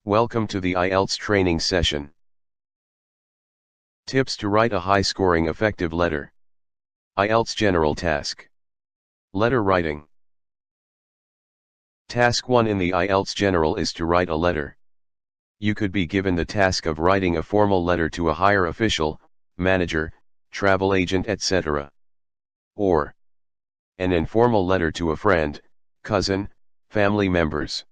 Welcome to the Ielts training session. Tips to write a high-scoring effective letter. Ielts general task. Letter writing. Task 1 in the Ielts general is to write a letter. You could be given the task of writing a formal letter to a higher official, manager, travel agent, etc. Or an informal letter to a friend, cousin, family members.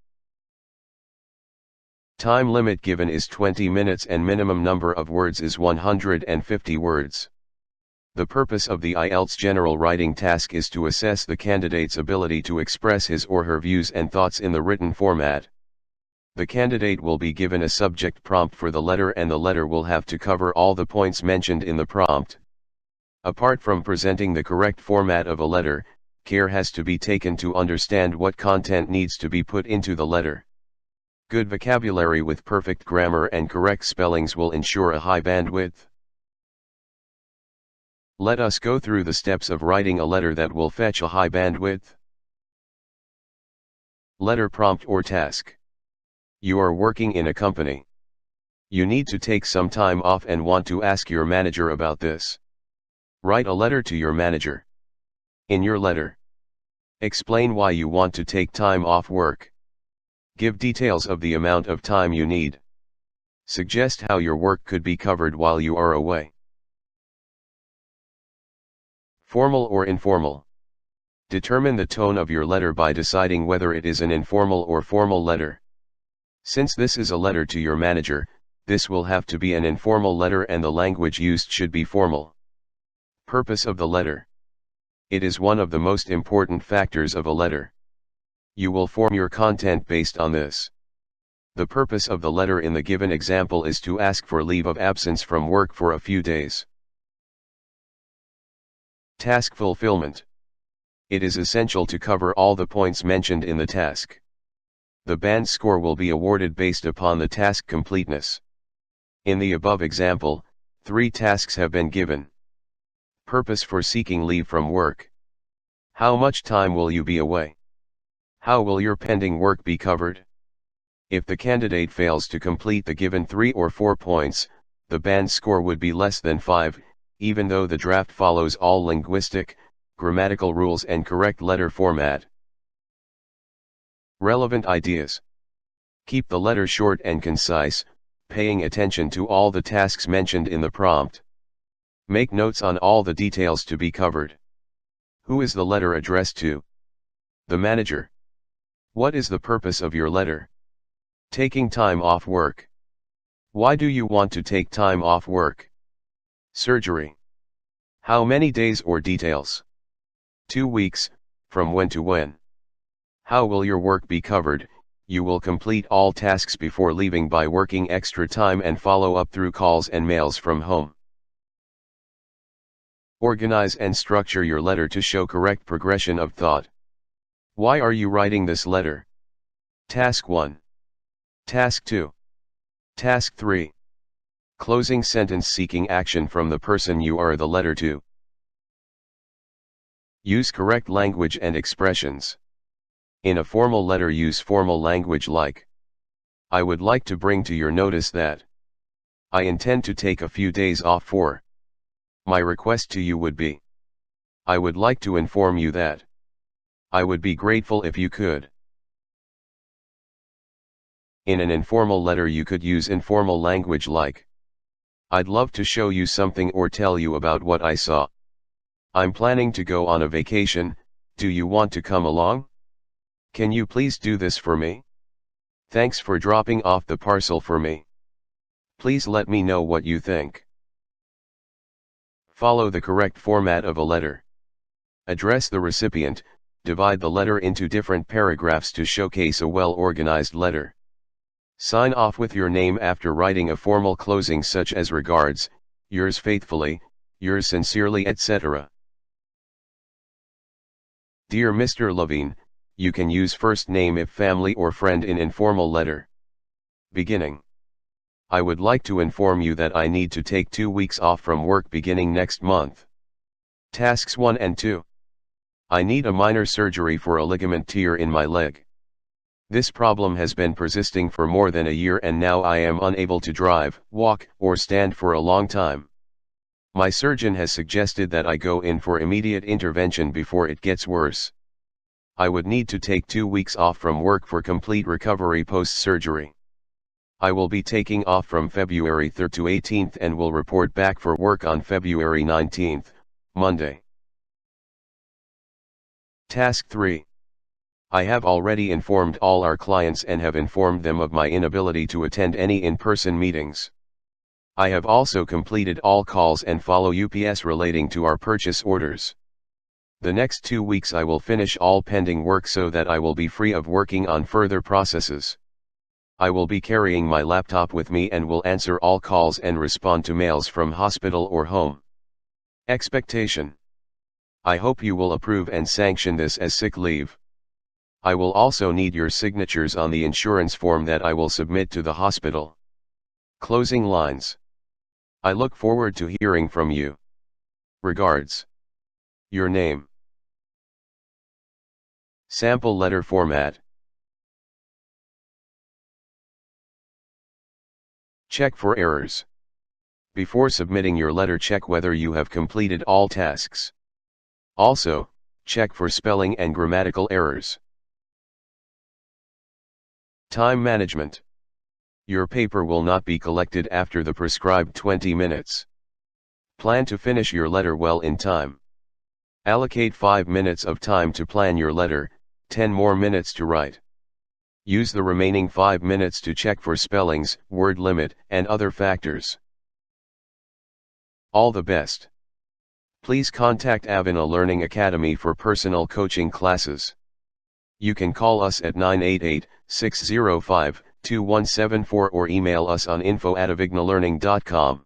Time limit given is 20 minutes and minimum number of words is 150 words. The purpose of the Ielts general writing task is to assess the candidate's ability to express his or her views and thoughts in the written format. The candidate will be given a subject prompt for the letter, and the letter will have to cover all the points mentioned in the prompt. Apart from presenting the correct format of a letter, care has to be taken to understand what content needs to be put into the letter. Good vocabulary with perfect grammar and correct spellings will ensure a high bandwidth. Let us go through the steps of writing a letter that will fetch a high bandwidth. Letter prompt or task. You are working in a company. You need to take some time off and want to ask your manager about this. Write a letter to your manager. In your letter, explain why you want to take time off work. Give details of the amount of time you need. Suggest how your work could be covered while you are away. Formal or informal. Determine the tone of your letter by deciding whether it is an informal or formal letter. Since this is a letter to your manager, this will have to be an informal letter and the language used should be formal. Purpose of the letter. It is one of the most important factors of a letter. You will form your content based on this. The purpose of the letter in the given example is to ask for leave of absence from work for a few days. Task fulfillment. It is essential to cover all the points mentioned in the task. The band score will be awarded based upon the task completeness. In the above example, 3 tasks have been given. Purpose for seeking leave from work. How much time will you be away? How will your pending work be covered? If the candidate fails to complete the given 3 or 4 points, the band score would be less than 5, even though the draft follows all linguistic, grammatical rules and correct letter format. Relevant ideas. Keep the letter short and concise, paying attention to all the tasks mentioned in the prompt. Make notes on all the details to be covered. Who is the letter addressed to? The manager. What is the purpose of your letter? Taking time off work. Why do you want to take time off work? Surgery. How many days or details? 2 weeks, from when to when? How will your work be covered? You will complete all tasks before leaving by working extra time and follow up through calls and mails from home. Organize and structure your letter to show correct progression of thought. Why are you writing this letter? Task 1. Task 2. Task 3. Closing sentence seeking action from the person you are the letter to. Use correct language and expressions. In a formal letter, use formal language like, I would like to bring to your notice that I intend to take a few days off for. My request to you would be, I would like to inform you that I would be grateful if you could. In an informal letter, you could use informal language like, I'd love to show you something or tell you about what I saw. I'm planning to go on a vacation, do you want to come along? Can you please do this for me? Thanks for dropping off the parcel for me. Please let me know what you think. Follow the correct format of a letter. Address the recipient, divide the letter into different paragraphs to showcase a well-organized letter. Sign off with your name after writing a formal closing such as regards, yours faithfully, yours sincerely, etc. Dear Mr. Levine, you can use first name if family or friend in informal letter. Beginning. I would like to inform you that I need to take 2 weeks off from work beginning next month. Tasks 1 and 2. I need a minor surgery for a ligament tear in my leg. This problem has been persisting for more than a year and now I am unable to drive, walk, or stand for a long time. My surgeon has suggested that I go in for immediate intervention before it gets worse. I would need to take 2 weeks off from work for complete recovery post-surgery. I will be taking off from February 3rd to 18th and will report back for work on February 19th, Monday. Task 3. I have already informed all our clients and have informed them of my inability to attend any in-person meetings. I have also completed all calls and follow UPS relating to our purchase orders. The next 2 weeks I will finish all pending work so that I will be free of working on further processes. I will be carrying my laptop with me and will answer all calls and respond to mails from hospital or home. Expectation. I hope you will approve and sanction this as sick leave. I will also need your signatures on the insurance form that I will submit to the hospital. Closing lines. I look forward to hearing from you. Regards. Your name. Sample letter format. Check for errors. Before submitting your letter, check whether you have completed all tasks. Also, check for spelling and grammatical errors. Time management. Your paper will not be collected after the prescribed 20 minutes. Plan to finish your letter well in time. Allocate 5 minutes of time to plan your letter, 10 more minutes to write. Use the remaining 5 minutes to check for spellings, word limit, and other factors. All the best. Please contact Avina Learning Academy for personal coaching classes. You can call us at 988-605-2174 or email us on info@avignalearning.com.